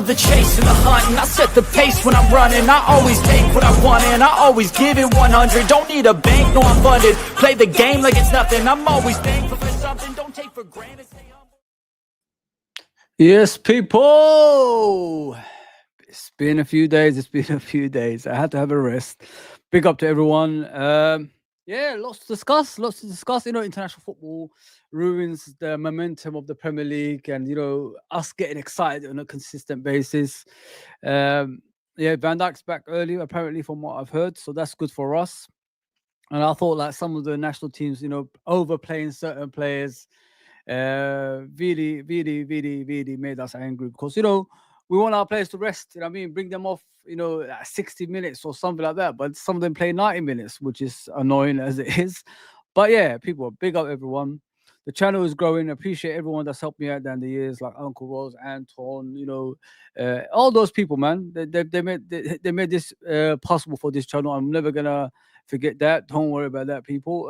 love the chase and the hunt, and I set the pace when I'm running. I always take what I want and I always give it 100. Don't need a bank, no I'm funded. Play the game like it's nothing. I'm always thankful for something. Don't take for granted. Stay humble. Yes, people. It's been a few days. I had to have a rest. Big up to everyone. Yeah, lots to discuss. International football ruins the momentum of the Premier League, and us getting excited on a consistent basis. Yeah, Van Dijk's back early, apparently, from what I've heard, so that's good for us. And I thought like some of the national teams, overplaying certain players, really made us angry because we want our players to rest. Bring them off, at 60 minutes or something like that. But some of them play 90 minutes, which is annoying as it is. But yeah, people, big up everyone. The channel is growing. Appreciate everyone that's helped me out down the years, like Uncle Rose, Anton, all those people, man. They made this possible for this channel. I'm never gonna forget that. Don't worry about that, people.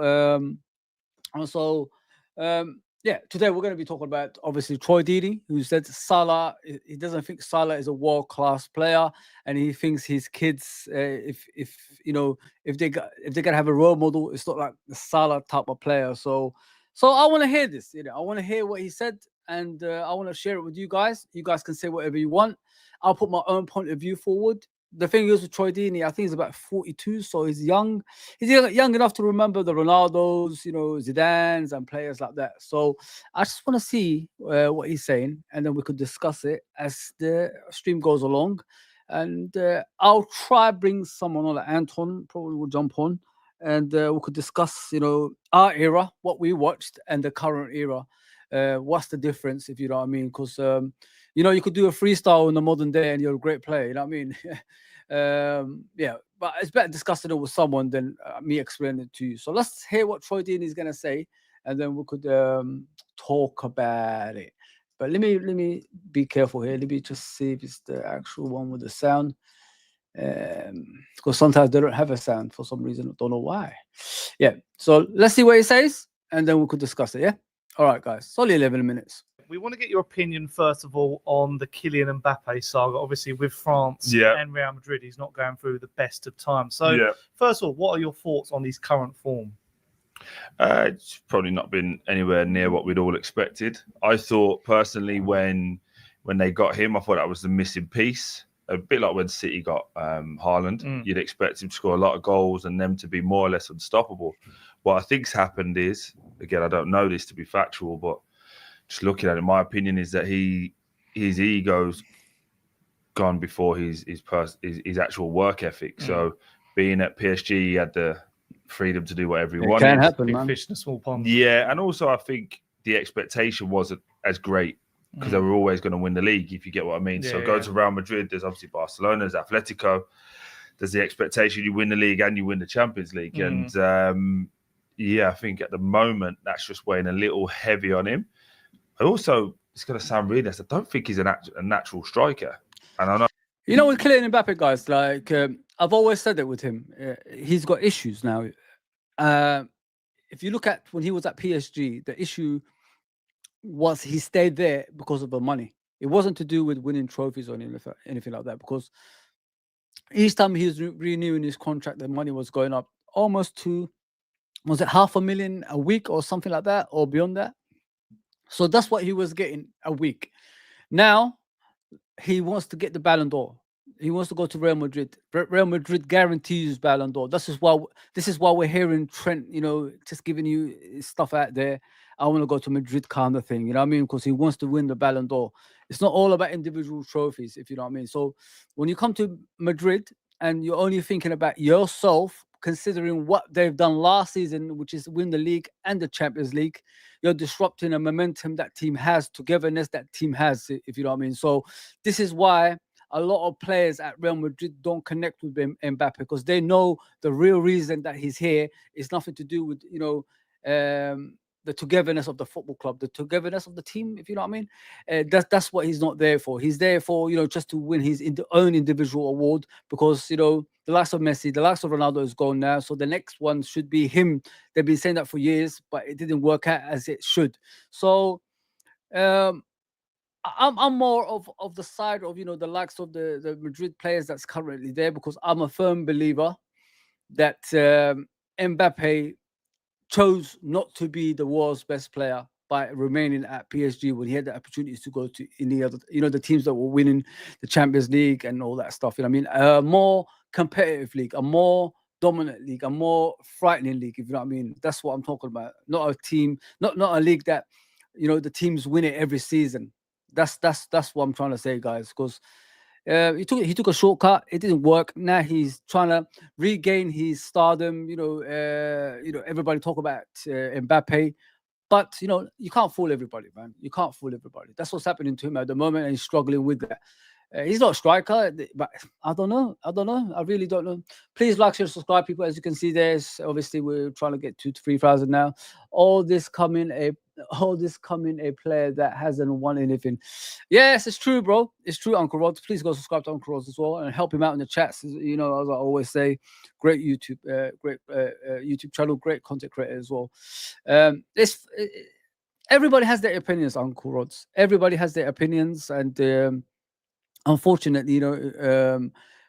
Yeah, today we're going to be talking about obviously Troy Deeney, who said Salah. He doesn't think Salah is a world-class player, and he thinks his kids, if they're gonna have a role model, it's not like the Salah type of player. So I want to hear this. I want to hear what he said, and I want to share it with you guys. You guys can say whatever you want. I'll put my own point of view forward. The thing is with Troy Deeney, I think he's about 42, so he's young. He's young enough to remember the Ronaldos, Zidanes and players like that. So I just want to see what he's saying, and then we could discuss it as the stream goes along. And I'll try bring someone on, like Anton probably will jump on, and we could discuss, our era, what we watched, and the current era. What's the difference, if you know what I mean? Because you could do a freestyle in the modern day and you're a great player, you know what I mean? Yeah, but it's better discussing it with someone than me explaining it to you. So let's hear what Troy Deeney is going to say, and then we could talk about it. But let me be careful here. Let me just see if it's the actual one with the sound. Because sometimes they don't have a sound for some reason. I don't know why. Yeah, so let's see what he says, and then we could discuss it, yeah? All right, guys. It's only 11 minutes. We want to get your opinion, first of all, on the Kylian Mbappe saga. Obviously, with France and Real Madrid, he's not going through the best of times. So, first of all, what are your thoughts on his current form? It's probably not been anywhere near what we'd all expected. I thought, personally, when they got him, I thought that was the missing piece. A bit like when City got Haaland. You'd expect him to score a lot of goals and them to be more or less unstoppable. What I think's happened is, again, I don't know this to be factual, but just looking at it, my opinion is that his ego's gone before his actual work ethic. So being at PSG, he had the freedom to do whatever he wanted. Can happen, Big man. fish in a small pond. Yeah, and also I think the expectation wasn't as great because they were always going to win the league, if you get what I mean. Go to Real Madrid, there's obviously Barcelona, there's Atletico. There's the expectation you win the league and you win the Champions League. And I think at the moment that's just weighing a little heavy on him. I also, it's going to sound really nice, I don't think he's a natural striker. And I know. With Kylian Mbappe, guys, like I've always said it with him. He's got issues now. If you look at when he was at PSG, the issue was he stayed there because of the money. It wasn't to do with winning trophies or anything like that, because each time he was renewing his contract, the money was going up almost to, was it $500,000 a week or something like that, or beyond that? So that's what he was getting a week. Now he wants to get the Ballon d'Or. He wants to go to Real Madrid. Real Madrid guarantees Ballon d'Or. This is why we're hearing Trent, just giving you stuff out there. I want to go to Madrid kind of thing, you know what I mean? Because he wants to win the Ballon d'Or. It's not all about individual trophies, if you know what I mean. So when you come to Madrid and you're only thinking about yourself, considering what they've done last season, which is win the league and the Champions League, you're disrupting a momentum that team has, togetherness that team has, if you know what I mean. So this is why a lot of players at Real Madrid don't connect with Mbappe, because they know the real reason that he's here is nothing to do with, the togetherness of the football club, the togetherness of the team, if you know what I mean. That's what he's not there for. He's there for, just to win his own individual award, because, the likes of Messi, the likes of Ronaldo is gone now. So the next one should be him. They've been saying that for years, but it didn't work out as it should. So, I'm more of the side of the likes of the Madrid players that's currently there, because I'm a firm believer that Mbappe chose not to be the world's best player by remaining at PSG when he had the opportunities to go to any other, the teams that were winning the Champions League and all that stuff. You know what I mean? A more competitive league, a more dominant league, a more frightening league, if you know what I mean. That's what I'm talking about. Not a team, not a league that, the teams win it every season. That's what I'm trying to say, guys, because he took a shortcut. It didn't work. Now he's trying to regain his stardom. Everybody talk about Mbappe, but you can't fool everybody, man. You can't fool everybody. That's what's happening to him at the moment, and he's struggling with that. He's not a striker, but I don't know. I really don't know. Please like, share, subscribe, people. As you can see, there's obviously we're trying to get 2,000 to 3,000 now. All this coming a player that hasn't won anything. Yes, it's true, bro. It's true, Uncle Rod. Please go subscribe to Uncle Rod as well and help him out in the chats. As I always say, great YouTube, YouTube channel, great content creator as well. Everybody has their opinions, Uncle Rods. Everybody has their opinions, and unfortunately,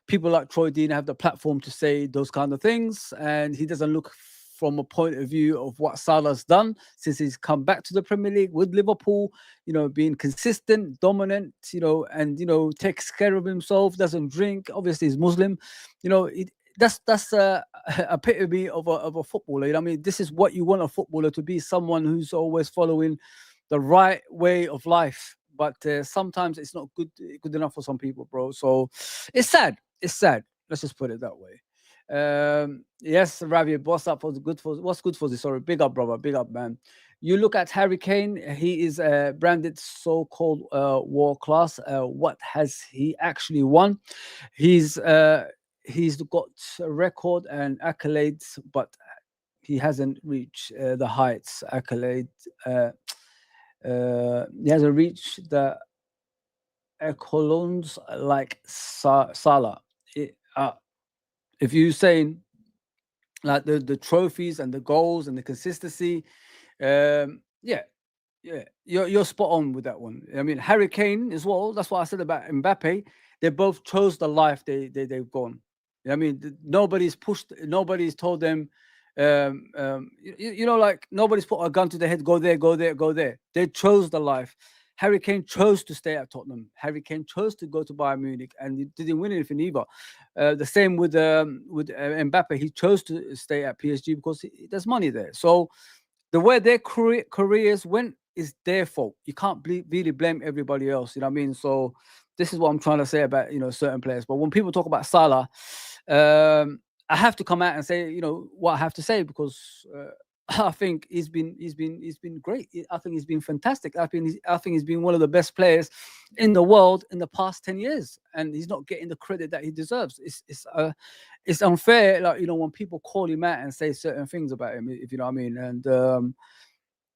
people like Troy Deeney have the platform to say those kind of things, and he doesn't look from a point of view of what Salah's done since he's come back to the Premier League with Liverpool, being consistent, dominant, and takes care of himself, doesn't drink. Obviously, he's Muslim. That's a epitome of a footballer. I mean, this is what you want a footballer to be: someone who's always following the right way of life. But sometimes it's not good enough for some people, bro. So it's sad. It's sad. Let's just put it that way. Yes, Ravi, what's good for this? Sorry, big up, brother. Big up, man. You look at Harry Kane. He is branded so-called world class. What has he actually won? He's got a record and accolades, but he hasn't reached the heights. He hasn't reached the echelons like Salah. If you're saying like the trophies and the goals and the consistency, you're spot on with that one. I mean, Harry Kane as well. That's what I said about Mbappe. They both chose the life they've gone. I mean, nobody's told them. Like nobody's put a gun to their head. Go there, go there, go there. They chose the life. Harry Kane chose to stay at Tottenham. Harry Kane chose to go to Bayern Munich, and he didn't win anything either. The same with Mbappe. He chose to stay at PSG because there's money there. So the way their careers went is their fault. You can't really blame everybody else. You know what I mean? So this is what I'm trying to say about certain players. But when people talk about Salah, I have to come out and say what I have to say, because I think he's been great. I think he's been fantastic. I think he's been one of the best players in the world in the past 10 years, and he's not getting the credit that he deserves. It's unfair, like when people call him out and say certain things about him, if you know what I mean. And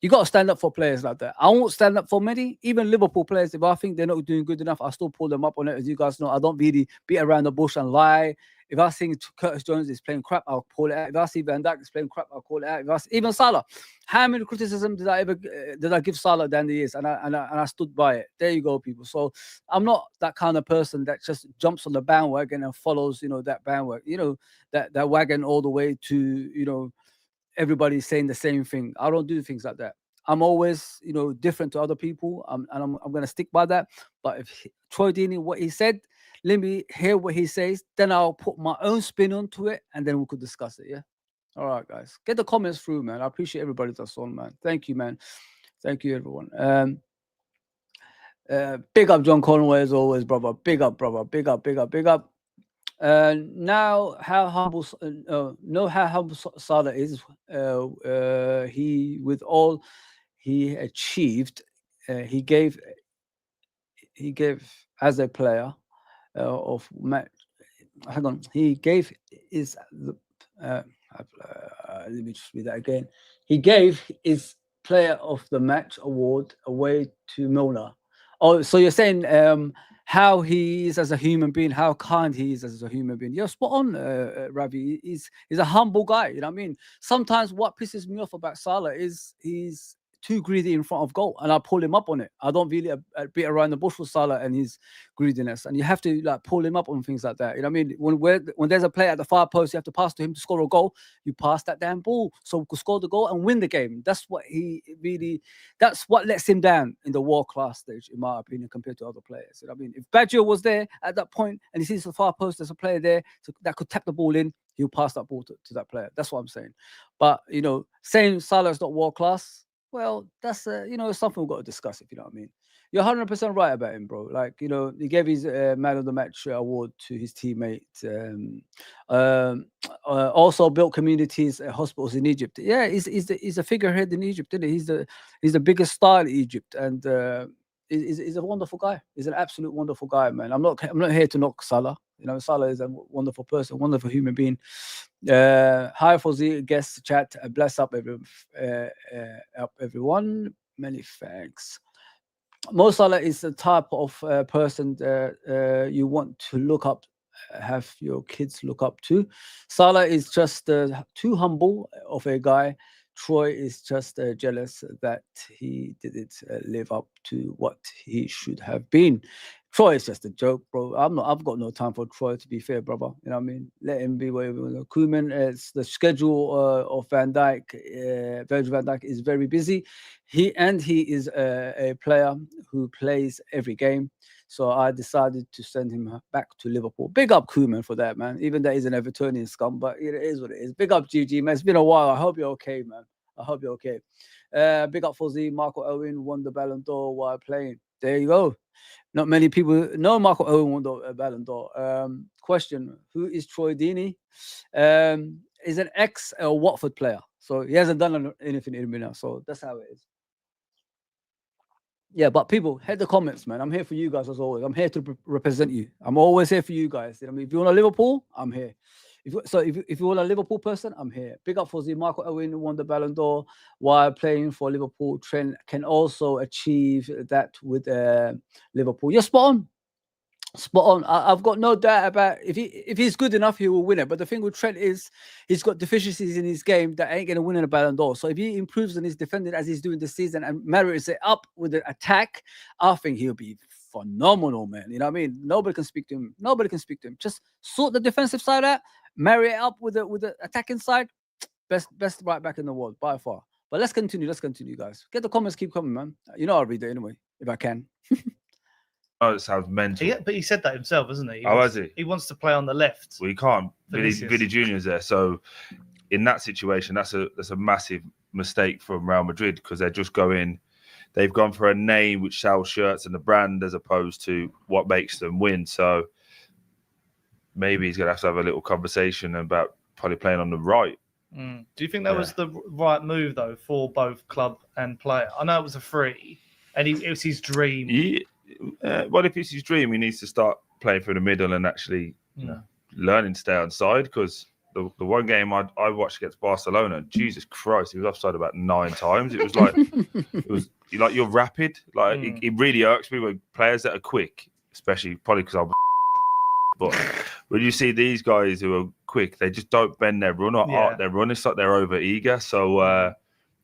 you got to stand up for players like that. I won't stand up for many, even Liverpool players. If I think they're not doing good enough, I still pull them up on it. As you guys know, I don't really beat around the bush and lie. If I think Curtis Jones is playing crap, I'll call it out. If I see Van Dijk is playing crap, I'll call it out. Even Salah, how many criticisms did I give Salah down the years, and I stood by it. There you go, people. So I'm not that kind of person that just jumps on the bandwagon and follows, that bandwagon, that wagon all the way to, everybody's saying the same thing. I don't do things like that. I'm always, different to other people, and I'm going to stick by that. But if Troy Deeney, what he said, let me hear what he says, then I'll put my own spin onto it, and then we could discuss it, yeah? All right, guys. Get the comments through, man. I appreciate everybody that's on, man. Thank you, man. Thank you, everyone. Big up John Conway as always, brother. Big up, brother. Big up, big up, big up. Now, how humble Salah is. He, with all he achieved, he gave as a player of match. Hang on, he gave his. Let me just read that again. He gave his Player of the Match award away to Milner. Oh, so you're saying how he is as a human being, how kind he is as a human being. You're spot on, Ravi. He's a humble guy. You know what I mean? Sometimes what pisses me off about Salah is he's too greedy in front of goal, and I pull him up on it. I don't really beat around the bush with Salah and his greediness, and you have to like pull him up on things like that. You know what I mean? When there's a player at the far post, you have to pass to him to score a goal. You pass that damn ball so we could score the goal and win the game. That's what lets him down in the world class stage, in my opinion, compared to other players. You know what I mean? If Baggio was there at that point and he sees the far post, there's a player there that could tap the ball in, he'll pass that ball to that player. That's what I'm saying. But saying Salah's not world class, well, that's something we've got to discuss, if you know what I mean. You're 100% right about him, bro. Like, he gave his man of the match award to his teammate. Also built communities, hospitals in Egypt. Yeah, he's a figurehead in Egypt, isn't he? He's the biggest star in Egypt, and he's a wonderful guy. He's an absolute wonderful guy, man. I'm not here to knock Salah. Salah is a wonderful person, wonderful human being. Hi, Fozzy, guest chat. Bless up everyone. Many thanks. Mo Salah is the type of person you want to look up, have your kids look up to. Salah is just too humble of a guy. Troy is just jealous that he didn't live up to what he should have been. Troy is just a joke, bro. I've got no time for Troy, to be fair, brother. You know what I mean? Let him be whatever. Koeman, it's the schedule of Van Dijk. Virgil van Dijk is very busy. He is a player who plays every game. So I decided to send him back to Liverpool. Big up Koeman for that, man. Even though he's an Evertonian scum, but it is what it is. Big up GG, man. It's been a while. I hope you're okay, man. I hope you're okay. Big up Fozzy. Marco Owen won the Ballon d'Or while playing. There you go. Not many people know Marco Owen won the Ballon d'Or. Question: who is Troy Deeney? Is an ex Watford player, so he hasn't done anything in me now. So that's how it is. Yeah, but people, hit the comments, man. I'm here for you guys as always. I'm here to represent you. I'm always here for you guys. I mean, if you want a Liverpool, I'm here. If you want a Liverpool person, I'm here. Big up for Marco Owen won the Ballon d'Or while playing for Liverpool. Trent can also achieve that with Liverpool. You're spot on. Spot on. I've got no doubt about if he's good enough, he will win it. But the thing with Trent is he's got deficiencies in his game that ain't gonna win in a Ballon d'Or. So if he improves on his defending as he's doing this season and marries it up with the attack, I think he'll be phenomenal, man. You know what I mean? Nobody can speak to him. Nobody can speak to him. Just sort the defensive side out, marry it up with the attacking side. Best right back in the world by far. But let's continue. Let's continue, guys. Get the comments, keep coming, man. I'll read it anyway if I can. Oh, it sounds mental. Yeah, but he said that himself, isn't he? Has he? He wants to play on the left. Well, he can't. Vidi Junior's there. So in that situation, that's a massive mistake from Real Madrid because they're just they've gone for a name which sells shirts and the brand as opposed to what makes them win. So maybe he's going to have a little conversation about probably playing on the right. Do you think that was the right move, though, for both club and player? I know it was a free, and it was his dream. Well, if it's his dream, he needs to start playing through the middle and actually learning to stay on side because the one game I watched against Barcelona, Jesus Christ, he was offside about 9 times. It was like you're rapid. Like it really irks me when players that are quick, especially probably because I'm. But when you see these guys who are quick, they just don't bend their run or art their run. It's like they're over eager. So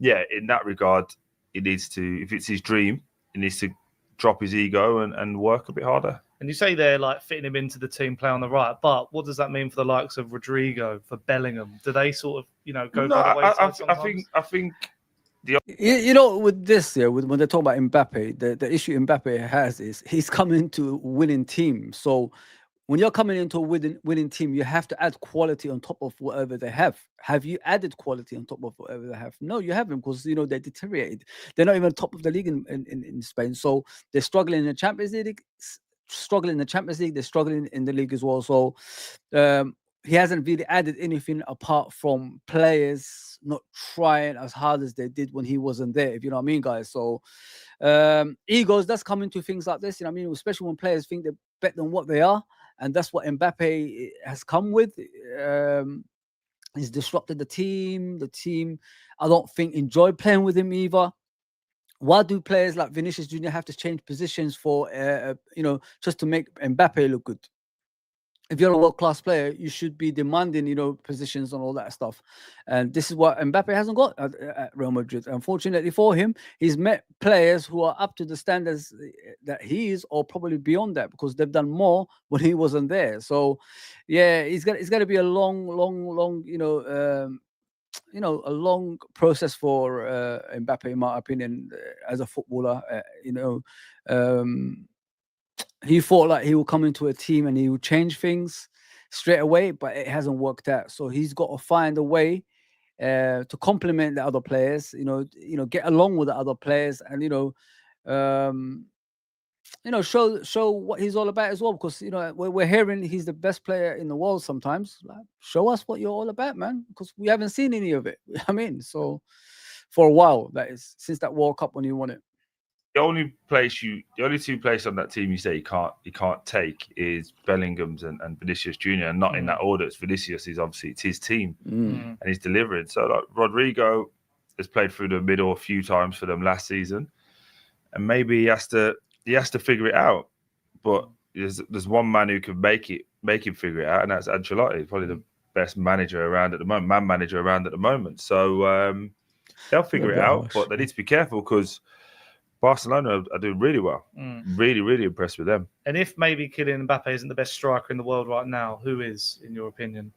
in that regard, it needs to. If it's his dream, it needs to drop his ego and work a bit harder. And you say they're like fitting him into the team, play on the right, but what does that mean for the likes of Rodrigo, for Bellingham? Do they sort of, go by the way? I think with this, when they talk about Mbappe, the issue Mbappe has is he's coming to a winning team. So when you're coming into a winning team, you have to add quality on top of whatever they have. Have you added quality on top of whatever they have? No, you haven't, because they deteriorated. They're not even top of the league in Spain. So they're struggling in the Champions League. They're struggling in the league as well. So he hasn't really added anything apart from players not trying as hard as they did when he wasn't there, if you know what I mean, guys. So egos, that's coming to things like this, especially when players think they're better than what they are. And that's what Mbappe has come with. He's disrupted the team. The team, I don't think, enjoyed playing with him either. Why do players like Vinicius Jr. have to change positions for, just to make Mbappe look good? if you're a world-class player, you should be demanding, positions and all that stuff. And this is what Mbappe hasn't got at Real Madrid. Unfortunately for him, he's met players who are up to the standards that he is, or probably beyond that, because they've done more when he wasn't there. So, yeah, it's got to be a long, a long process for Mbappe, in my opinion, as a footballer. He thought like he will come into a team and he will change things straight away, but it hasn't worked out. So he's got to find a way to complement the other players. Get along with the other players, and show what he's all about as well. Because we're hearing he's the best player in the world. Sometimes, like, show us what you're all about, man. Because we haven't seen any of it. I mean, so for a while, that is since that World Cup when you won it. The only two places on that team you say he can't take is Bellingham's and Vinicius Jr. and not in that order. It's Vinicius. It's his team, and he's delivering. So like Rodrigo has played through the middle a few times for them last season, and maybe he has to figure it out. But there's one man who can make him figure it out, and that's Ancelotti. Probably the best manager around at the moment, man manager around at the moment. So they'll figure it out, but they need to be careful because Barcelona are doing really well. Really, really impressed with them. And if maybe Kylian Mbappe isn't the best striker in the world right now, who is, in your opinion?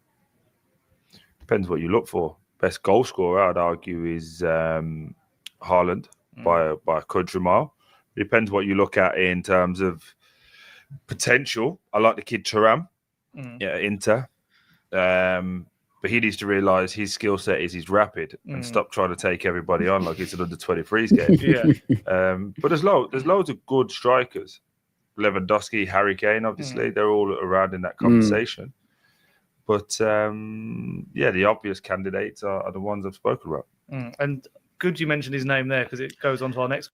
Depends what you look for. Best goal scorer, I'd argue, is Haaland by a country mile. Depends what you look at in terms of potential. I like the kid Thuram, Inter. But he needs to realise his skill set is he's rapid and stop trying to take everybody on like it's an under-23s game. But there's loads of good strikers. Lewandowski, Harry Kane, obviously, they're all around in that conversation. But the obvious candidates are the ones I've spoken about. And good you mentioned his name there because it goes on to our next.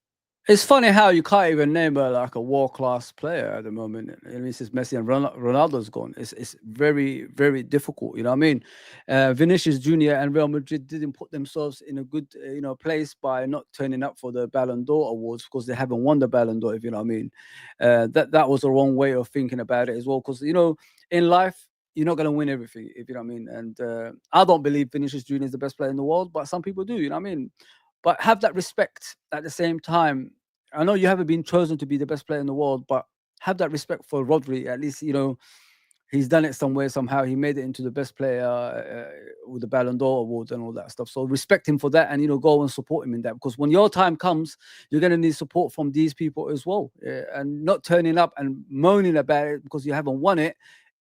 It's funny how you can't even name a world-class player at the moment. I mean, since Messi and Ronaldo's gone, it's very, very difficult. You know what I mean? Vinicius Jr. and Real Madrid didn't put themselves in a good, place by not turning up for the Ballon d'Or awards because they haven't won the Ballon d'Or. If you know what I mean, that was the wrong way of thinking about it as well. Because in life, you're not going to win everything. If you know what I mean. And I don't believe Vinicius Jr. is the best player in the world, but some people do. You know what I mean? But have that respect at the same time. I know you haven't been chosen to be the best player in the world, but have that respect for Rodri. At least, he's done it somewhere, somehow. He made it into the best player with the Ballon d'Or award and all that stuff. So respect him for that and, go and support him in that. Because when your time comes, you're going to need support from these people as well. And not turning up and moaning about it because you haven't won it.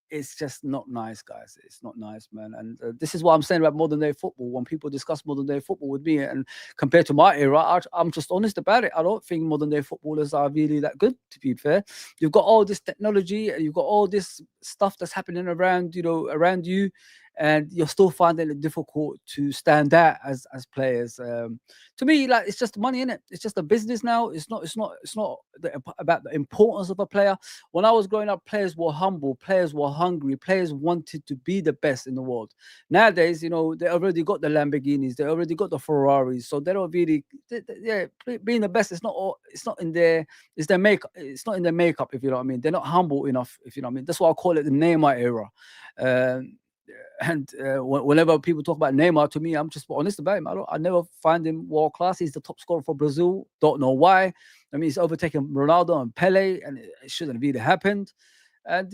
It's just not nice, guys. It's not nice, man. And this is what I'm saying about modern day football. When people discuss modern day football with me and compared to my era, I'm just honest about it. I don't think modern day footballers are really that good, to be fair. You've got all this technology, you've got all this stuff that's happening around, around you, and you're still finding it difficult to stand out as players. To me, like, it's just money, innit? It's just a business now. It's not about the importance of a player. When I was growing up, players were humble, players were hungry, players wanted to be the best in the world. Nowadays, they already got the Lamborghinis, they already got the Ferraris, so they don't really, being the best. It's not in their makeup. It's not in their makeup, if you know what I mean. They're not humble enough, if you know what I mean. That's why I call it the Neymar era. And whenever people talk about Neymar, to me, I'm just honest about him. I never find him world class. He's the top scorer for Brazil. Don't know why. I mean, he's overtaken Ronaldo and Pele, and it shouldn't have really happened. And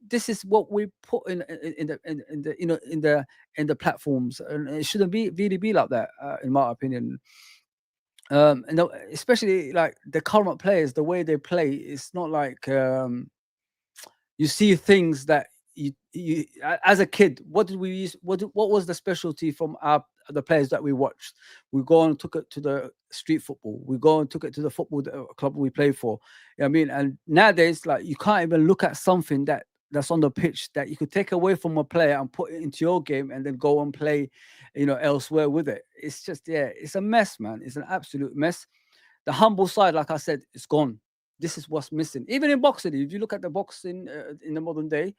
this is what we put in the platforms, and it shouldn't really be like that, in my opinion. And especially like the current players, the way they play, it's not like you see things that. You as a kid, what did we use? What was the specialty from the players that we watched? We go and took it to the street football. We go and took it to the football club we played for. You know what I mean? And nowadays, like, you can't even look at something that's on the pitch that you could take away from a player and put it into your game and then go and play, elsewhere with it. It's just, it's a mess, man. It's an absolute mess. The humble side, like I said, it's gone. This is what's missing. Even in boxing, if you look at the boxing in the modern day.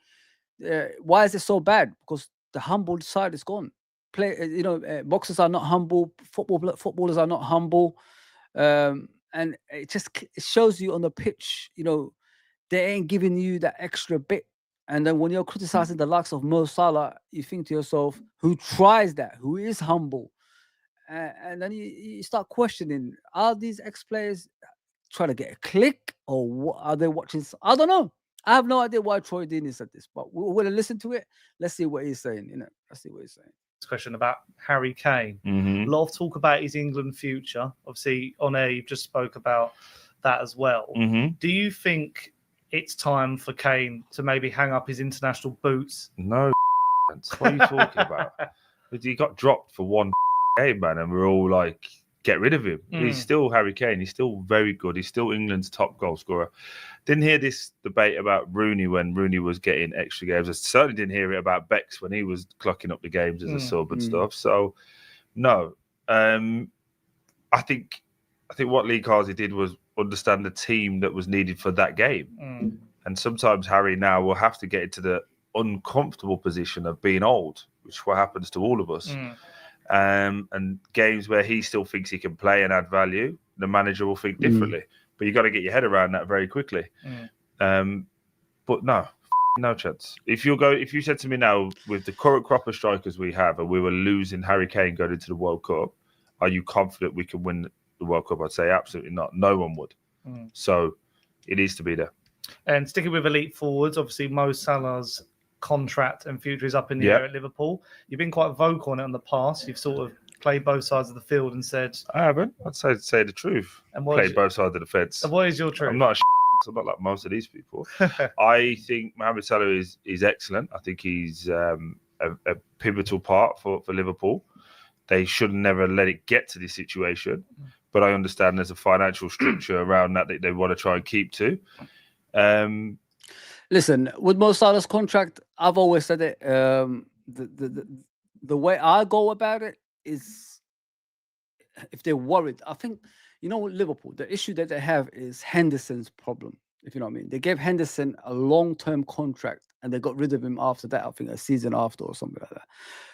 Why is it so bad? Because the humble side is gone. Boxers are not humble. Footballers are not humble, and it shows you on the pitch. They ain't giving you that extra bit And then when you're criticizing the likes of Mo Salah, you think to yourself, who tries that, who is humble? And then you start questioning, are these ex-players trying to get a click, or what, are they watching? I don't know. I have no idea why Troy Deeney said this, but we're going to listen to it. Let's see what he's saying. Let's see what he's saying. Question about Harry Kane. A lot of talk about his England future. Obviously, on air, you've just spoke about that as well. Do you think it's time for Kane to maybe hang up his international boots? No, what are you talking about? He got dropped for one game, man, and we're all like, get rid of him. He's still Harry Kane. He's still very good. He's still England's top goal scorer. Didn't hear this debate about Rooney when Rooney was getting extra games. I certainly didn't hear it about Bex when he was clocking up the games as a sub and stuff. So, no. I think what Lee Carsey did was understand the team that was needed for that game. And sometimes Harry now will have to get into the uncomfortable position of being old, which is what happens to all of us. And games where he still thinks he can play and add value, the manager will think differently. But you got to get your head around that very quickly. But no chance. If you said to me now, with the current crop of strikers we have, and we were losing Harry Kane going into the World Cup, are you confident we can win the World Cup? I'd say absolutely not. No one would. So it needs to be there. And sticking with elite forwards, obviously Mo Salah's contract and future is up in the air at Liverpool. You've been quite vocal on it in the past. You've sort of played both sides of the field and said... I haven't. I'd say the truth. And played both sides of the fence. And what is your truth? I'm not I'm not like most of these people. I think Mohamed Salah is excellent. I think he's a pivotal part for Liverpool. They should never let it get to this situation. But I understand there's a financial structure around that they want to try and keep to. Listen, with Mo Salah's contract, I've always said it. The way I go about it is, if they're worried, I think, Liverpool, the issue that they have is Henderson's problem, if you know what I mean. They gave Henderson a long-term contract and they got rid of him after that, I think a season after or something like that.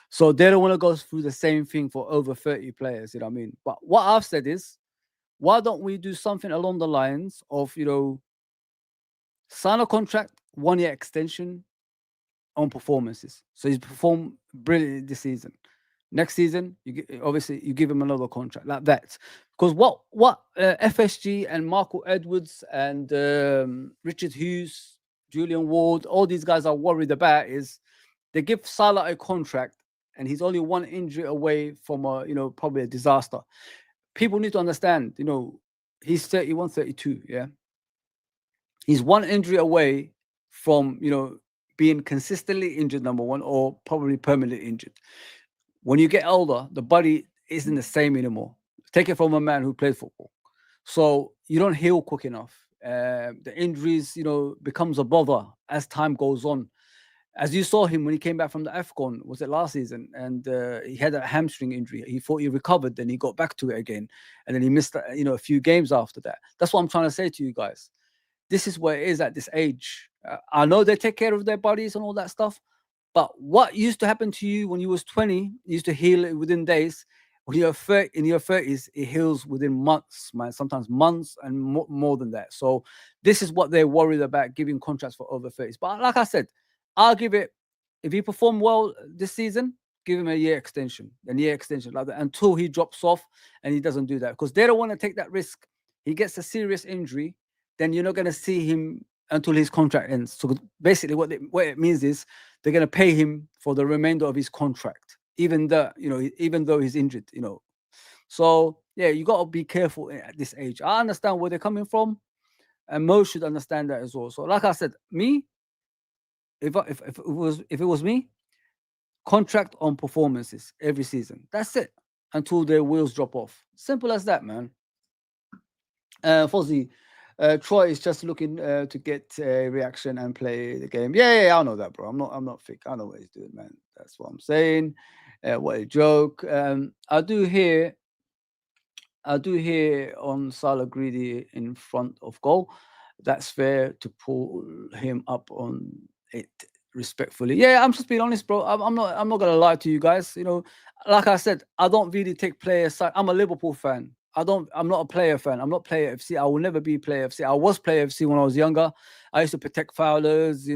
So they don't want to go through the same thing for over 30 players, you know what I mean? But what I've said is, why don't we do something along the lines of, sign a contract, 1-year extension on performances. So he's performed brilliantly this season. Next season, you give him another contract like that. Because what FSG and Marco Edwards and Richard Hughes, Julian Ward, all these guys are worried about is they give Salah a contract and he's only one injury away from probably a disaster. People need to understand, he's 31, 32, yeah? He's one injury away from, being consistently injured, number one, or probably permanently injured. When you get older, the body isn't the same anymore. Take it from a man who played football. So you don't heal quick enough. The injuries, becomes a bother as time goes on. As you saw him when he came back from the AFCON, was it last season? And he had a hamstring injury. He thought he recovered, then he got back to it again. And then he missed, a few games after that. That's what I'm trying to say to you guys. This is where it is at this age. I know they take care of their bodies and all that stuff, but what used to happen to you when you was 20 used to heal it within days. When you're in your 30s, it heals within months, man. Sometimes months and more than that. So this is what they're worried about, giving contracts for over 30s. But like I said, I'll give it, if he performed well this season, give him a year extension like that, until he drops off, and he doesn't do that because they don't want to take that risk. He gets a serious injury, then you're not going to see him until his contract ends. So basically what it means is they're going to pay him for the remainder of his contract, even though he's injured, So yeah, you got to be careful at this age. I understand where they're coming from, and Mo should understand that as well. So like I said, me, if it was me, contract on performances every season. That's it, until their wheels drop off. Simple as that, man. Fozzie, Troy is just looking to get a reaction and play the game. Yeah, I know that, bro. I'm not fake. I know what he's doing, man. That's what I'm saying. What a joke. I do hear on Salah greedy in front of goal. That's fair to pull him up on it respectfully. Yeah, I'm just being honest, bro. I'm not gonna lie to you guys. Like I said, I don't really take player side. I'm a Liverpool fan. I'm not a player fan. I'm not Player FC. I will never be Player FC. I was Player FC when I was younger. I used to protect foulers,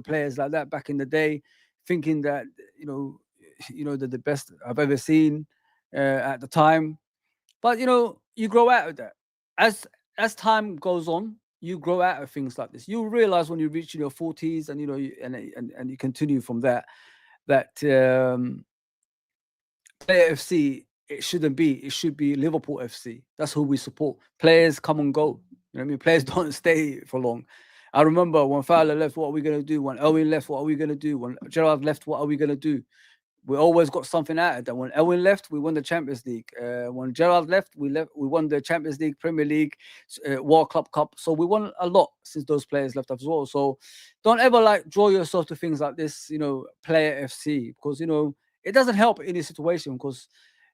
players like that back in the day, thinking that they're the best I've ever seen at the time. But you grow out of that as time goes on. You grow out of things like this. You realize when you reach your 40s, and and you continue from that Player FC, it shouldn't be. It should be Liverpool FC. That's who we support. Players come and go. You know what I mean? Players don't stay for long. I remember when Fowler left, what are we going to do? When Owen left, what are we going to do? When Gerrard left, what are we going to do? We always got something out of that. When Owen left, we won the Champions League. When Gerrard left, we won the Champions League, Premier League, World Club Cup. So we won a lot since those players left as well. So don't ever draw yourself to things like this, Player FC, because it doesn't help in this situation, because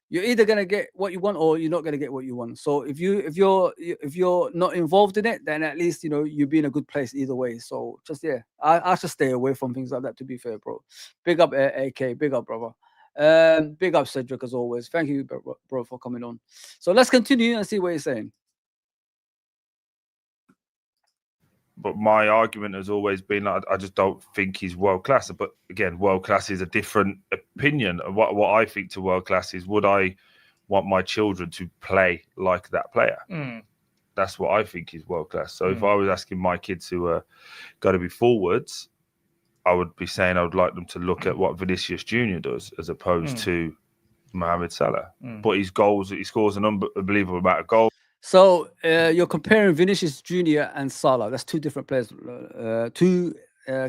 you're either gonna get what you want or you're not gonna get what you want. So if you're not involved in it, then at least you'll be in a good place either way. So just I should stay away from things like that. To be fair, bro. Big up AK, big up brother. Big up Cedric as always. Thank you, bro, for coming on. So let's continue and see what he's saying. But my argument has always been I just don't think he's world class. But again, world class is a different opinion. What I think to world class is, would I want my children to play like that player? That's what I think is world class. So if I was asking my kids who are got to be forwards, I would be saying I would like them to look at what Vinicius Junior does as opposed to Mohamed Salah. But his goals, he scores an unbelievable amount of goals. So you're comparing Vinicius Junior and Salah. That's two different players, two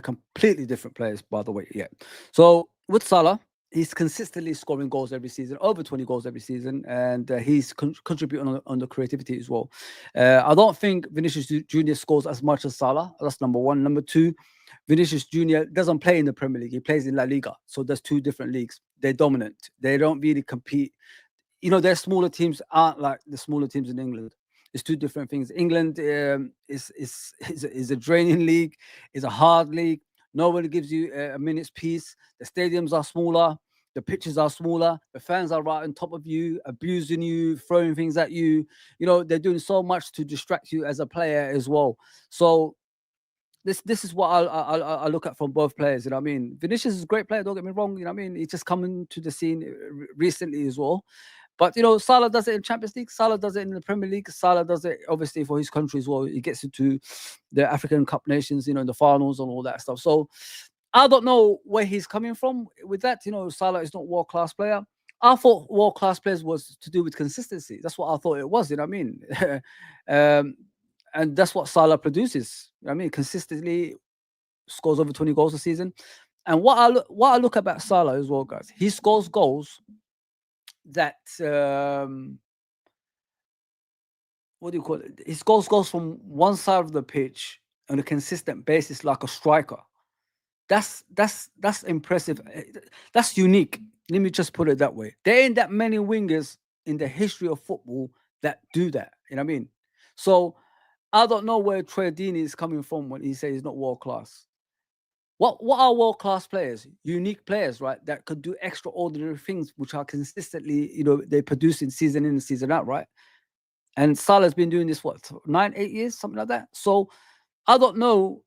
completely different players, by the way. Yeah. So with Salah, he's consistently scoring goals every season, over 20 goals every season, and he's contributing on the creativity as well. I don't think Vinicius Junior scores as much as Salah. That's number one. Number two, Vinicius Junior doesn't play in the Premier League. He plays in La Liga. So there's two different leagues. They're dominant. They don't really compete. Their smaller teams aren't like the smaller teams in England. It's two different things. England is a draining league, is a hard league. Nobody gives you a minute's peace. The stadiums are smaller. The pitches are smaller. The fans are right on top of you, abusing you, throwing things at you. They're doing so much to distract you as a player as well. So this is what I look at from both players. I mean? Vinicius is a great player, don't get me wrong. He's just coming to the scene recently as well. But Salah does it in Champions League. Salah does it in the Premier League. Salah does it obviously for his country as well. He gets into the African Cup nations, in the finals and all that stuff. So I don't know where he's coming from with that. Salah is not world-class player. I thought world-class players was to do with consistency. That's what I thought it was. And that's what Salah produces. Consistently scores over 20 goals a season. And what I look about Salah as well, guys, he scores goals that what do you call it? He scores goals from one side of the pitch on a consistent basis, like a striker. That's impressive. That's unique. Let me just put it that way. There ain't that many wingers in the history of football that do that. So I don't know where Deeney is coming from when he says he's not world class. What are world-class players? Unique players, right? That could do extraordinary things, which are consistently, they produce in season in and season out, right? And Salah's been doing this, 9-8 years, something like that. So I don't know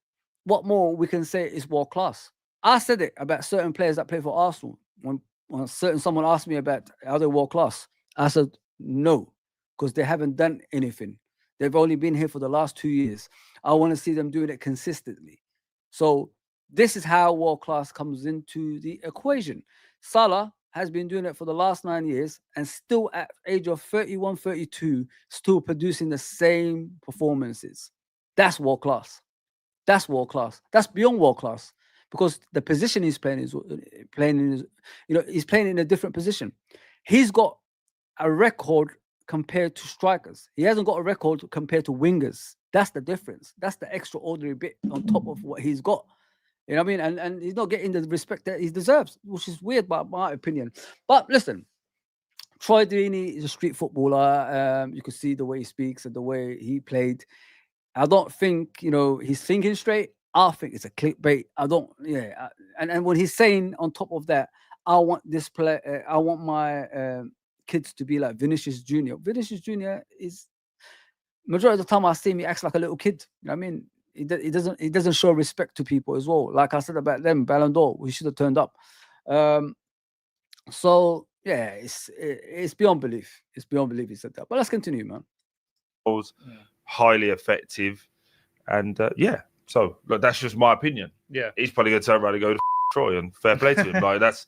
what more we can say is world-class. I said it about certain players that play for Arsenal. When someone asked me about are they world-class, I said no, because they haven't done anything. They've only been here for the last 2 years. I want to see them doing it consistently. So this is how world class comes into the equation. Salah has been doing it for the last 9 years and still at age of 31, 32, still producing the same performances. That's world class. That's world class. That's beyond world class, because the position he's playing is he's playing in a different position. He's got a record compared to strikers. He hasn't got a record compared to wingers. That's the difference. That's the extraordinary bit on top of what he's got. And he's not getting the respect that he deserves, which is weird, by my opinion. But listen, Deeney is a street footballer. You can see the way he speaks and the way he played. I don't think, he's thinking straight. I think it's a clickbait. And when he's saying on top of that, I want this player, I want my kids to be like Vinicius Junior. Vinicius Junior is, majority of the time I see him, he acts like a little kid. He doesn't show respect to people as well. Like I said about them, Ballon d'Or, we should have turned up. So yeah, it's beyond belief. It's beyond belief he said that. But let's continue, man. Highly effective, and so look, that's just my opinion. Yeah, he's probably going to turn around and go to Troy, and fair play to him. Like that's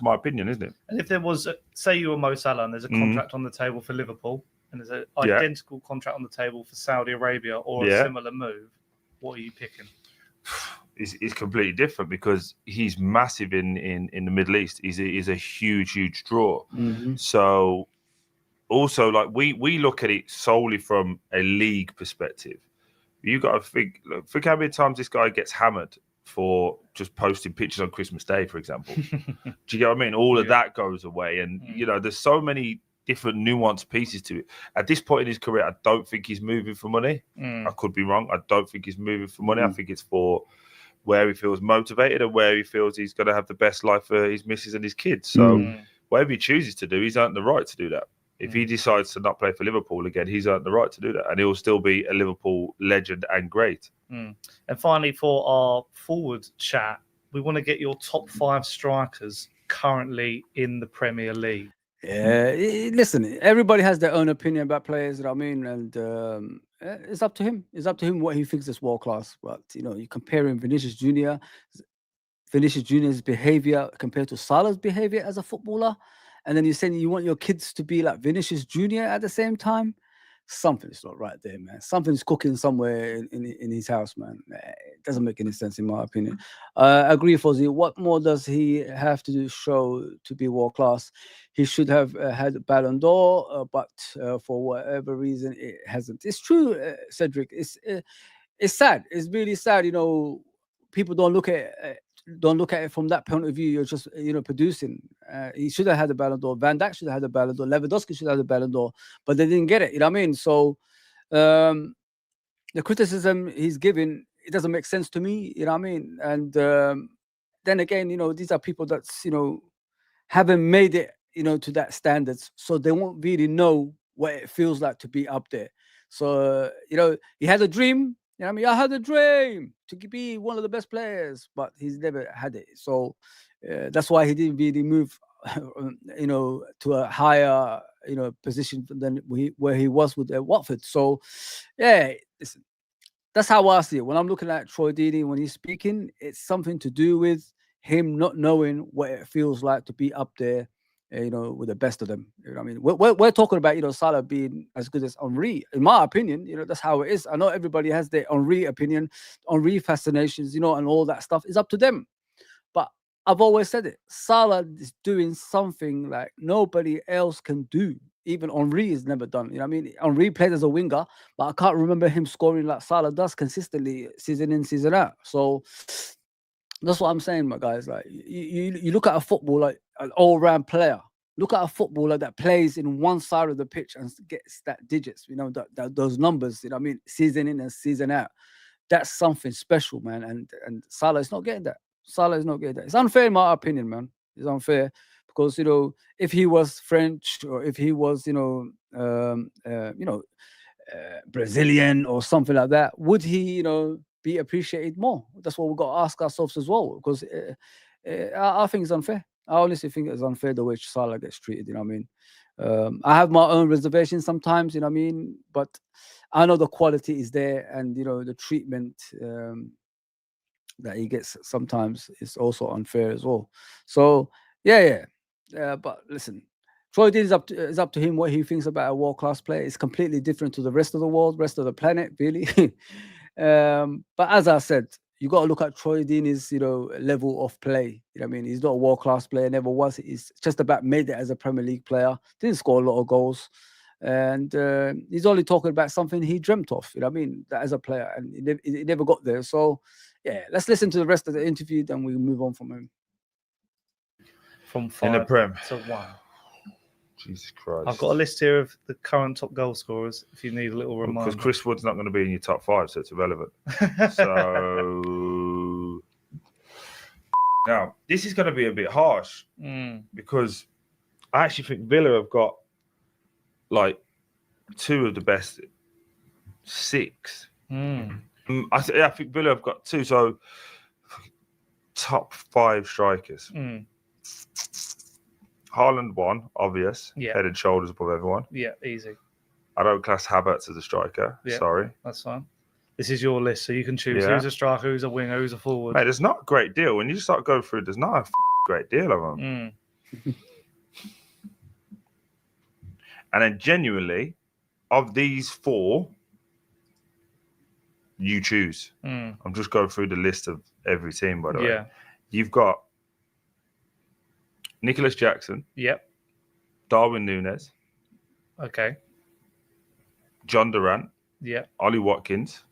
my opinion, isn't it? And if there was, say, you were Mo Salah, and there's a contract on the table for Liverpool, and there's an identical contract on the table for Saudi Arabia or a similar move, what are you picking? Is completely different because he's massive in the Middle East. He's a huge draw. So also, like we look at it solely from a league perspective. You got to think how many times this guy gets hammered for just posting pictures on Christmas Day, for example. Do you get what I mean? All of that goes away, and there's so many different nuanced pieces to it. At this point in his career, I don't think he's moving for money. I could be wrong. I don't think he's moving for money. I think it's for where he feels motivated and where he feels he's going to have the best life for his missus and his kids. So whatever he chooses to do, he's earned the right to do that. If he decides to not play for Liverpool again, he's earned the right to do that. And he'll still be a Liverpool legend and great. And finally, for our forward chat, we want to get your top 5 strikers currently in the Premier League. Yeah, listen, everybody has their own opinion about players, you know what I mean? And it's up to him. It's up to him what he thinks is world class. But, you compare him Vinicius Jr.'s behavior compared to Salah's behavior as a footballer. And then you're saying you want your kids to be like Vinicius Jr. at the same time. Something's not right there, man. Something's cooking somewhere in his house, man. It doesn't make any sense, in my opinion. I agree, Fozzy. What more does he have to show to be world class? He should have had a Ballon d'Or, but for whatever reason, it hasn't. It's true, Cedric. It's sad. It's really sad. People don't look at it from that point of view. You're just producing. He should have had a Ballon d'Or. Van Dijk should have had a Ballon d'Or. Lewandowski should have had a Ballon d'Or, but they didn't get it. You know what I mean? So the criticism he's giving, it doesn't make sense to me. You know what I mean? And then again, these are people that's haven't made it to that standards, so they won't really know what it feels like to be up there. So he had a dream. You know what I mean? I had a dream to be one of the best players, but he's never had it. So that's why he didn't really move, to a higher, position than where he was with Watford. So, yeah, listen, that's how I see it. When I'm looking at Troy Deeney, when he's speaking, it's something to do with him not knowing what it feels like to be up there, with the best of them. You know what I mean? We're talking about, Salah being as good as Henry. In my opinion, that's how it is. I know everybody has their Henry opinion, Henry fascinations, and all that stuff. It's up to them. But I've always said it. Salah is doing something like nobody else can do. Even Henry has never done. You know what I mean? Henry played as a winger, but I can't remember him scoring like Salah does consistently, season in, season out. So that's what I'm saying, my guys. Like you look at a football like an all-round player. Look at a footballer that plays in one side of the pitch and gets that digits. Those numbers. You know what I mean? Season in and season out. That's something special, man. And Salah is not getting that. Salah is not getting that. It's unfair, in my opinion, man. It's unfair because if he was French or if he was Brazilian or something like that, would he be appreciated more? That's what we've got to ask ourselves as well, because I think it's unfair. I honestly think it's unfair the way Salah gets treated. You know what I mean? I have my own reservations sometimes. You know what I mean? But I know the quality is there, and the treatment that he gets sometimes is also unfair as well. So yeah. But listen, Troy Deeney is up to him what he thinks about a world-class player. It's completely different to the rest of the world, rest of the planet, really. But as I said, you got to look at Troy Deeney's, level of play. You know what I mean? He's not a world-class player, never was. He's just about made it as a Premier League player. Didn't score a lot of goals. And he's only talking about something he dreamt of, you know what I mean, that as a player. And he never got there. So, yeah, let's listen to the rest of the interview, then we move on from him. From 5 in the Prem to 1. Jesus Christ. I've got a list here of the current top goal scorers, if you need a little reminder. Because Chris Wood's not going to be in your top 5, so it's irrelevant. So now, this is going to be a bit harsh because I actually think Villa have got like 2 of the best 6. I think Villa have got 2. So top 5 strikers. Haaland 1, obvious. Yeah. Head and shoulders above everyone. Yeah, easy. I don't class Havertz as a striker. Yeah, sorry. That's fine. This is your list, so you can choose who's a striker, who's a winger, who's a forward. Mate, there's not a great deal. When you start going through, there's not a great deal of them. And then genuinely, of these 4, you choose. I'm just going through the list of every team, by the way. You've got Nicholas Jackson. Yep. Darwin Núñez. Okay. John Durant. Yeah. Ollie Watkins.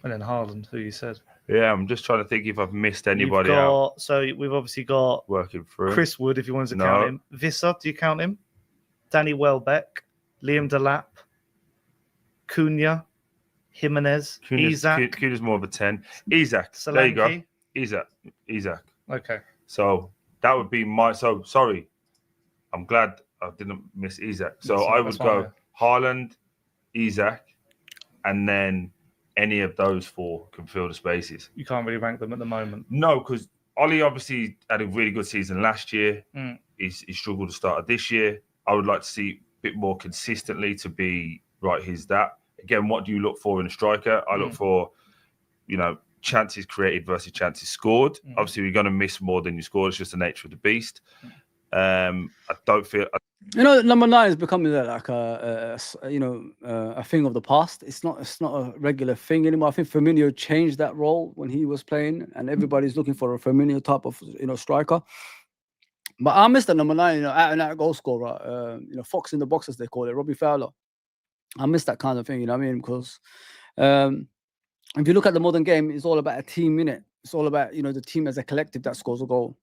And then Haaland, who you said. Yeah, I'm just trying to think if I've missed anybody out. So we've obviously got working through Chris Wood, if you wanted to count him. Visser, do you count him? Danny Welbeck, Liam Delap, Cunha, Jimenez, Isak. Cunha's more of a 10. Isak. Solanke. There you go. Isak. Okay. So that would be my. So sorry. I'm glad I didn't miss Isak. So I would go Haaland, Isak, and then any of those 4 can fill the spaces. You can't really rank them at the moment. No, because Ollie obviously had a really good season last year. He struggled to start this year. I would like to see a bit more consistently to be right. He's that. Again, what do you look for in a striker? I look for, chances created versus chances scored. Obviously, you're going to miss more than you scored. It's just the nature of the beast. I don't feel. Number 9 is becoming like a thing of the past. It's not a regular thing anymore. I think Firmino changed that role when he was playing, and everybody's looking for a Firmino type of striker. But I miss the number 9, out and out goal scorer. Fox in the box, as they call it, Robbie Fowler. I miss that kind of thing. You know what I mean? Because if you look at the modern game, it's all about a team, innit? It's all about the team as a collective that scores a goal.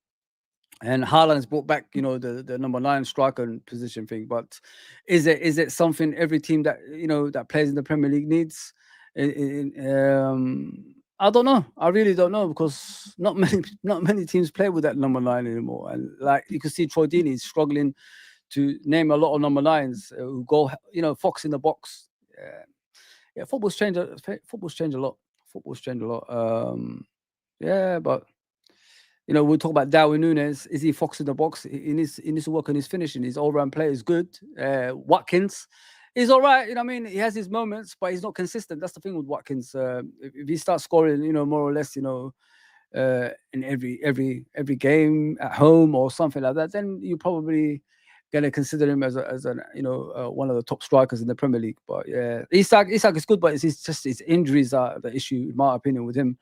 And Haaland has brought back, the number 9 striker position thing. But is it something every team that that plays in the Premier League needs? I don't know. I really don't know, because not many teams play with that number 9 anymore. And like you can see, Troy Deeney is struggling to name a lot of number 9s who go, Fox in the box. Yeah, football's changed a lot. But. We talk about Darwin Núñez. Is he Fox in the box? He needs to work on his finishing. His all-round play is good. Watkins is all right. He has his moments, but he's not consistent. That's the thing with Watkins. If he starts scoring, more or less, in every game at home or something like that, then you probably going to consider him as one of the top strikers in the Premier League. But yeah, Isak is good, but it's just his injuries are the issue, in my opinion, with him.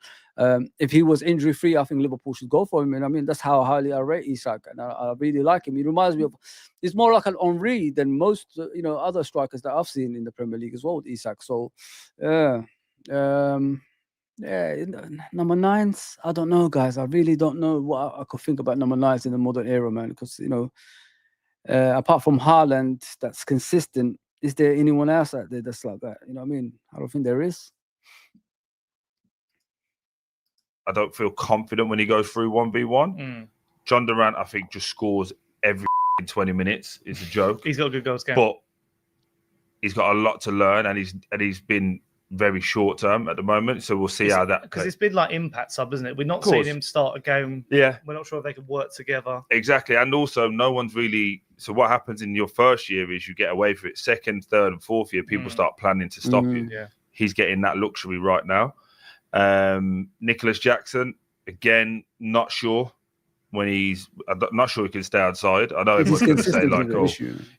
If he was injury free, I think Liverpool should go for him. And that's how highly I rate Isak, and I really like him. He reminds me of, he's more like an Henry than most other strikers that I've seen in the Premier League as well with Isak. So number 9s, I don't know, guys. I really don't know what I could think about number 9s in the modern era, man. Because apart from Haaland, that's consistent. Is there anyone else out there that's like that? You know what I mean? I don't think there is. I don't feel confident when he goes through 1v1. John Durant, I think, just scores every 20 minutes. It's a joke. He's got a good goals game. But he's got a lot to learn, and he's been very short term at the moment. So we'll see how that. Because it's been like impact sub, isn't it? We're not seeing him start a game. Yeah. We're not sure if they can work together. Exactly. And also, no one's really. So what happens in your first year is you get away from it. Second, third, and fourth year, people start planning to stop you. Yeah. He's getting that luxury right now. Nicholas Jackson, again, not sure when I'm not sure he can stay outside. I know everyone's going to say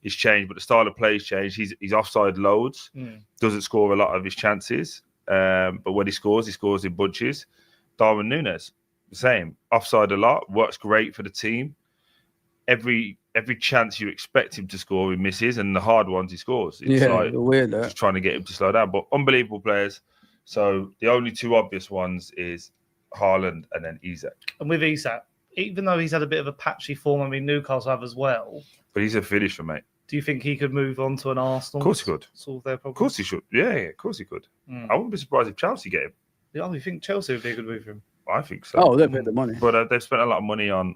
he's changed, but the style of play has changed. He's offside loads, doesn't score a lot of his chances, but when he scores in bunches. Darwin Núñez, the same, offside a lot, works great for the team. Every chance you expect him to score, he misses, and the hard ones he scores. It's weird. Just trying to get him to slow down, but unbelievable players. So the only 2 obvious ones is Haaland and then Isak. And with Isak, even though he's had a bit of a patchy form, Newcastle have as well. But he's a finisher, mate. Do you think he could move on to an Arsenal? Of course he could. Solve their problems? Of course he should. Yeah, of course he could. I wouldn't be surprised if Chelsea get him. Yeah, you think Chelsea would be a good move for him? I think so. Oh, they've paid the money. But they've spent a lot of money on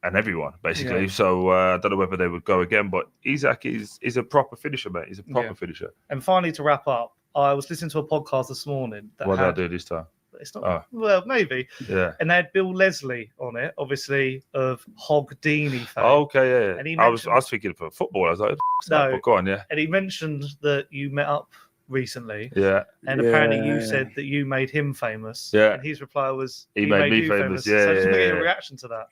everyone, basically. Yeah. So I don't know whether they would go again. But Isak is a proper finisher, mate. He's a proper finisher. And finally, to wrap up, I was listening to a podcast this morning. What did I do this time? It's not. Well, maybe. Yeah. And they had Bill Leslie on it, obviously of Hog Deeney fame. Oh, okay, yeah. And he I was thinking for football. I was like, no. But go on, yeah. And he mentioned that you met up recently. Yeah. And apparently you said that you made him famous. Yeah. And his reply was, he made me famous. Yeah. So I just want to get your reaction to that.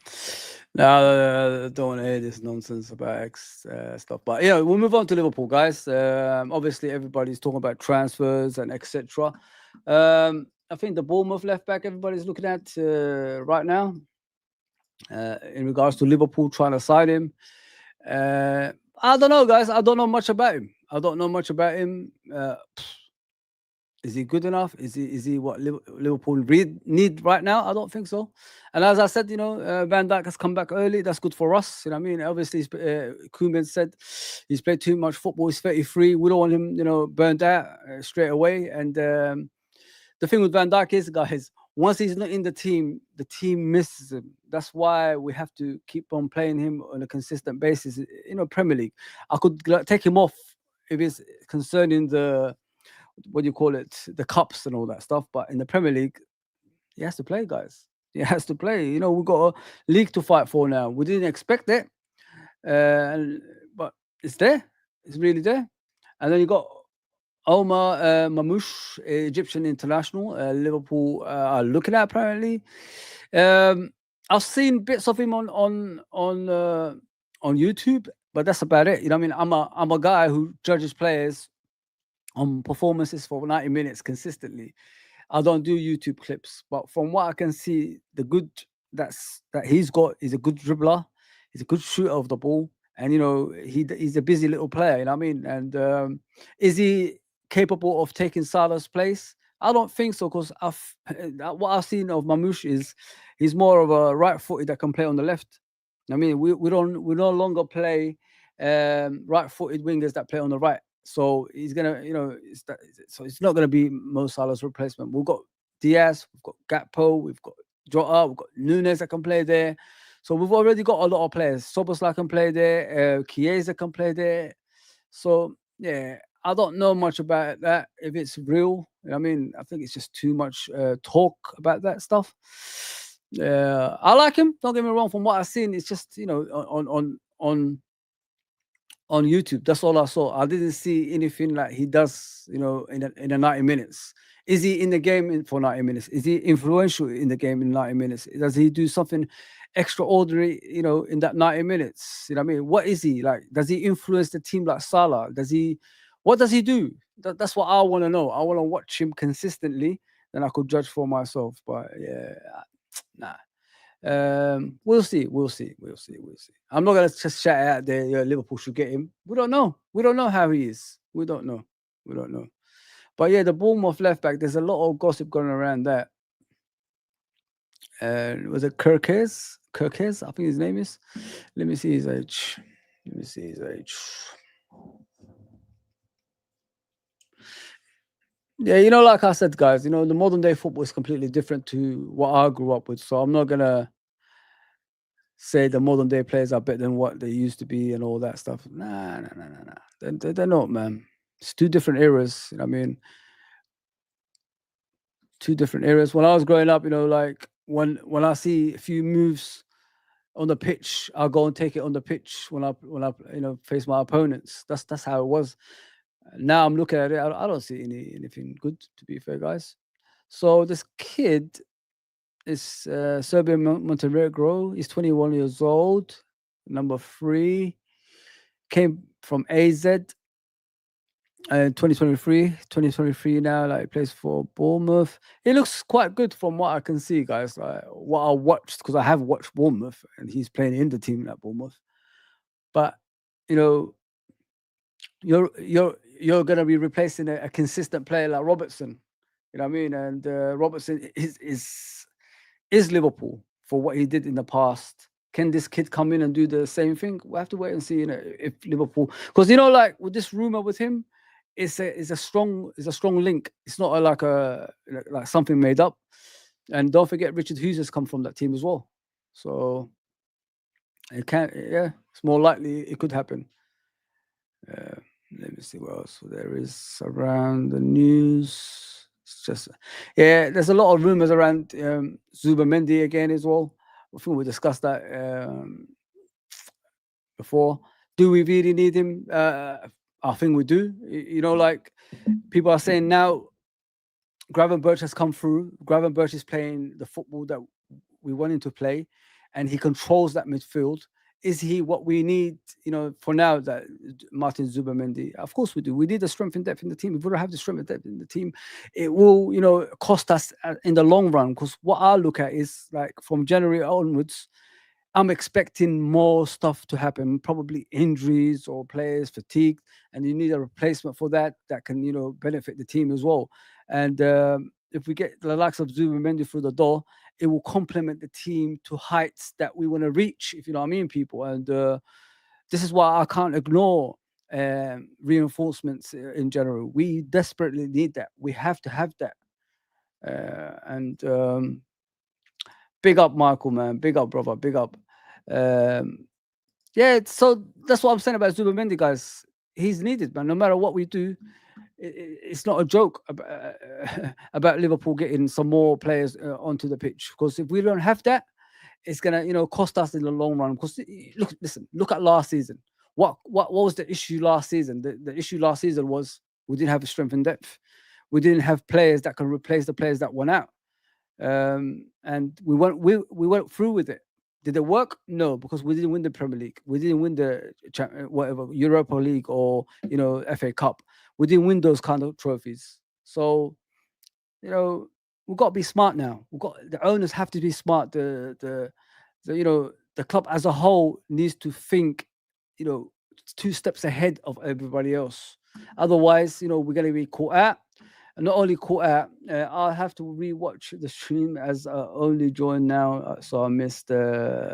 No, don't want to hear this nonsense about X stuff. But yeah, we'll move on to Liverpool, guys. Obviously, everybody's talking about transfers and etc. I think the Bournemouth left back everybody's looking at right now in regards to Liverpool trying to sign him. I don't know, guys. I don't know much about him. Is he good enough? Is he what Liverpool need right now? I don't think so. And as I said, Van Dijk has come back early. That's good for us. You know what I mean? Obviously, Koeman said he's played too much football. He's 33. We don't want him, burned out straight away. And the thing with Van Dijk is, guys, once he's not in the team misses him. That's why we have to keep on playing him on a consistent basis. Premier League, I could take him off if it's concerning the the cups and all that stuff. But in the Premier League, he has to play, guys. He has to play. We've got a league to fight for now. We didn't expect it, but it's there. It's really there. And then you got Omar Mamouche, Egyptian international. Liverpool are looking at apparently. I've seen bits of him on YouTube, but that's about it. I'm a guy who judges players on performances for 90 minutes consistently. I don't do YouTube clips, but from what I can see, the good that he's got is a good dribbler. He's a good shooter of the ball, and he's a busy little player. You know what I mean? And is he capable of taking Salah's place? I don't think so, because what I've seen of Mamouche is he's more of a right-footed that can play on the left. I mean, we no longer play right-footed wingers that play on the right. So he's gonna, so it's not gonna be Mo Salah's replacement. We've got Diaz, we've got Gakpo, we've got Jota, we've got Nunes that can play there. So we've already got a lot of players. Szoboszlai can play there. Chiesa can play there. So yeah, I don't know much about that. If it's real, I think it's just too much talk about that stuff. I like him. Don't get me wrong. From what I've seen, it's just on YouTube. That's all I saw. I didn't see anything like he does, in the 90 minutes. Is he in the game for 90 minutes? Is he influential in the game in 90 minutes? Does he do something extraordinary, in that 90 minutes? You know what I mean? What is he like? Does he influence the team like Salah? What does he do? That's what I want to know. I want to watch him consistently, then I could judge for myself. But yeah, nah. We'll see. I'm not gonna just shout out there, Liverpool should get him. We don't know how he is. We don't know. But yeah, the Bournemouth left back, there's a lot of gossip going around that. Was it Kirkes? I think his name is. Let me see his age. Yeah, like I said, guys, the modern day football is completely different to what I grew up with. So I'm not gonna say the modern day players are better than what they used to be and all that stuff. Nah. They're not, man. It's two different eras. Two different eras. When I was growing up, like when I see a few moves on the pitch, I'll go and take it on the pitch when I face my opponents. That's how it was. Now I'm looking at it. I don't see anything good, to be fair, guys. So this kid is Serbian Montenegro. He's 21 years old. Number 3. Came from AZ. 2023 now. Like, he plays for Bournemouth. He looks quite good from what I can see, guys. Like, what I watched, because I have watched Bournemouth, and he's playing in the team at Bournemouth. But you're gonna be replacing a consistent player like Robertson. You know what I mean? And Robertson is Liverpool for what he did in the past. Can this kid come in and do the same thing? We'll have to wait and see. If Liverpool, because like with this rumor with him, it's a strong link. It's not like something made up. And don't forget, Richard Hughes has come from that team as well. So it can, it's more likely it could happen. Let me see what else there is around the news. It's just, yeah, there's a lot of rumors around Zubamendi again as well. I think we discussed that before. Do we really need him? I think we do. You know, like people are saying now, Gravenberch has come through. Gravenberch is playing the football that we want him to play, and he controls that midfield. Is he what we need, you know, for now, that Martin Zubamendi? Of course we do. We need the strength and depth in the team. If we don't have the strength and depth in the team, it will, you know, cost us in the long run. Because what I look at is, like, from January onwards, I'm expecting more stuff to happen, probably injuries or players fatigued, and you need a replacement for that can, you know, benefit the team as well. And if we get the likes of Zubamendi through the door, it will complement the team to heights that we want to reach, if you know what I mean, people. And this is why I can't ignore reinforcements in general. We desperately need that. We have to have that. And big up, Michael, man. Big up, brother. Big up. Yeah, so that's what I'm saying about Zubamendi, guys. He's needed, man. No matter what we do, it's not a joke about Liverpool getting some more players onto the pitch. Because if we don't have that, it's gonna, you know, cost us in the long run. Because look at last season. What was the issue last season? The issue last season was we didn't have the strength and depth. We didn't have players that can replace the players that went out. And we went through with it. Did it work? No, because we didn't win the Premier League. We didn't win the Europa League or, you know, FA Cup. We didn't win those kind of trophies. So, you know, we've got to be smart now. The owners have to be smart. The you know, the club as a whole needs to think, you know, 2 steps ahead of everybody else. Otherwise, you know, we're going to be caught out. And not only caught out, I'll have to rewatch the stream as I only joined now, so I missed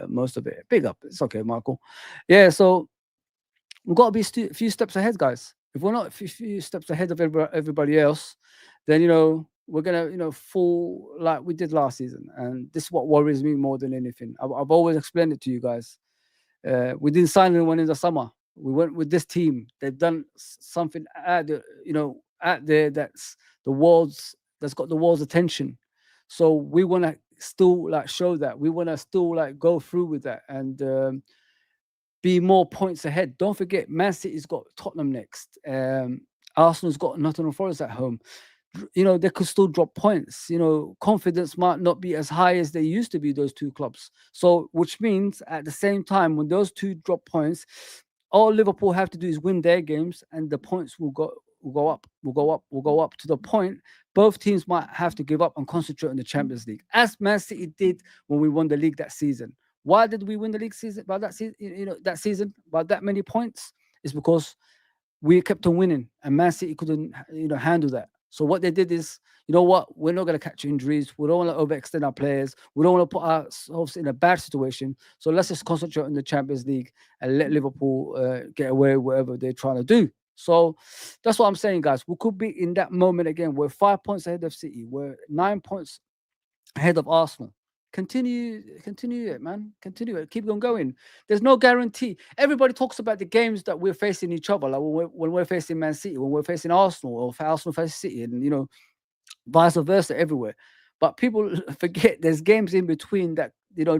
most of it. Big up. It's okay, Michael. Yeah, so we've got to be a few steps ahead, guys. If we're not a few steps ahead of everybody else, then, you know, we're going to, you know, fall like we did last season. And this is what worries me more than anything. I've always explained it to you guys. We didn't sign anyone in the summer. We went with this team. They've done something out there that's got the world's attention. So we want to still, like, show that. We want to still, like, go through with that and be more points ahead. Don't forget, Man City's got Tottenham next. Arsenal's got Nottingham Forest at home. You know, they could still drop points. You know, confidence might not be as high as they used to be, those two clubs. So, which means at the same time, when those two drop points, all Liverpool have to do is win their games, and the points will go up to the point both teams might have to give up and concentrate on the Champions League, as Man City did when we won the league that season. Why did we win the league season by that season? You know, that season by that many points is because we kept on winning, and Man City couldn't, you know, handle that. So what they did is, you know what, we're not going to catch injuries. We don't want to overextend our players. We don't want to put ourselves in a bad situation. So let's just concentrate on the Champions League and let Liverpool get away with whatever they're trying to do. So that's what I'm saying, guys. We could be in that moment again. We're 5 points ahead of City. We're 9 points ahead of Arsenal. Continue it, man. Continue it. Keep on going. There's no guarantee. Everybody talks about the games that we're facing each other, like when we're facing Man City, when we're facing Arsenal, or if Arsenal faces City, and, you know, vice versa everywhere. But people forget there's games in between that, you know,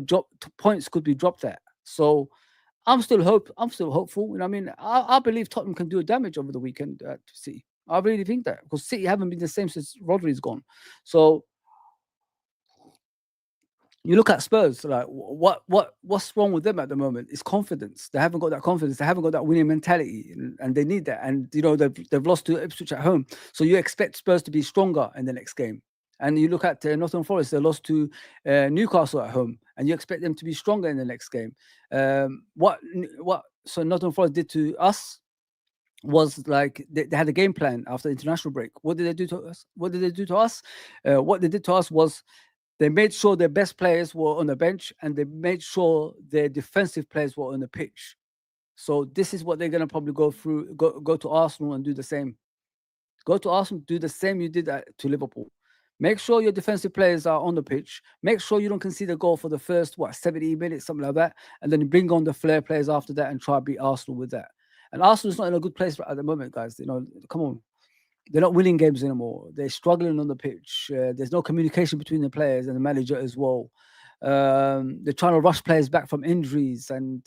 points could be dropped at. So I'm still hopeful. You know, I mean, I believe Tottenham can do damage over the weekend at City. I really think that, because City haven't been the same since Rodri's gone. So you look at Spurs, like, what's wrong with them at the moment? It's confidence. They haven't got that confidence. They haven't got that winning mentality, and they need that. And, you know, they've lost to Ipswich at home, so you expect Spurs to be stronger in the next game. And you look at Nottingham Forest; they lost to Newcastle at home, and you expect them to be stronger in the next game. What Nottingham Forest did to us was, like, they had a game plan after the international break. What did they do to us? What they did to us was, they made sure their best players were on the bench, and they made sure their defensive players were on the pitch. So this is what they're going to probably go to Arsenal and do the same. Go to Arsenal, do the same you did to Liverpool. Make sure your defensive players are on the pitch. Make sure you don't concede a goal for the first 70 minutes, something like that, and then bring on the flair players after that and try to beat Arsenal with that. And Arsenal's not in a good place at the moment, guys. You know, come on. They're not winning games anymore. They're struggling on the pitch. There's no communication between the players and the manager as well. They're trying to rush players back from injuries. And,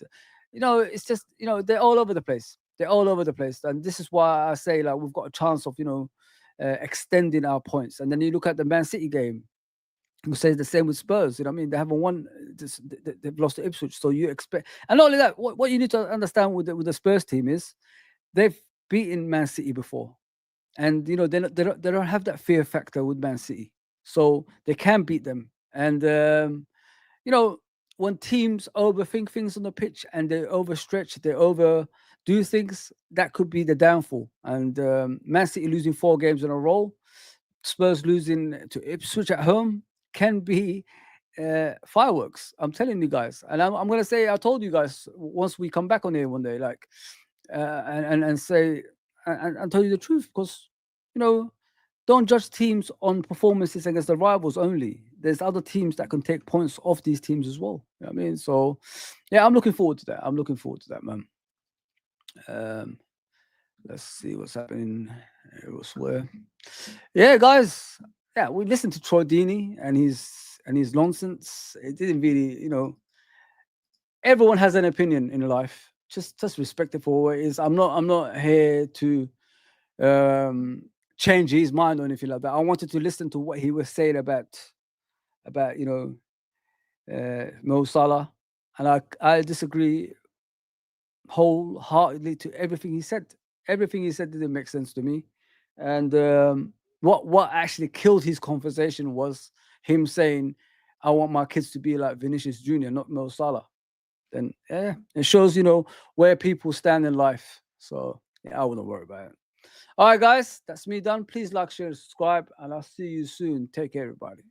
you know, it's just, you know, they're all over the place. They're all over the place. And this is why I say, like, we've got a chance of, you know, extending our points. And then you look at the Man City game. We say the same with Spurs. You know what I mean? They haven't won. They've lost to Ipswich. So you expect, and not only that, what you need to understand with the Spurs team is they've beaten Man City before, and you know they don't have that fear factor with Man City, so they can beat them. And you know, when teams overthink things on the pitch and they overstretch, they overdo things, that could be the downfall. And Man City losing 4 games in a row, Spurs losing to Ipswich at home, can be fireworks. I'm telling you guys, and I'm gonna say, I told you guys once we come back on here one day, like, and say and tell you the truth, because you know, don't judge teams on performances against the rivals only. There's other teams that can take points off these teams as well. You know what I mean? So, yeah, I'm looking forward to that. I'm looking forward to that, man. Let's see what's happening elsewhere. Yeah, guys. Yeah, we listened to Troy Deeney and his nonsense. It didn't really, you know. Everyone has an opinion in life. Just respect it for what it is. I'm not here to change his mind or anything like that. I wanted to listen to what he was saying about you know, Mo Salah, and I disagree wholeheartedly to everything he said. Everything he said didn't make sense to me. And what actually killed his conversation was him saying, I want my kids to be like Vinicius Jr., not Mo Salah. Then yeah, it shows, you know, where people stand in life. So yeah, I wouldn't worry about it. All right, guys, that's me done. Please like, share, subscribe, and I'll see you soon. Take care, everybody.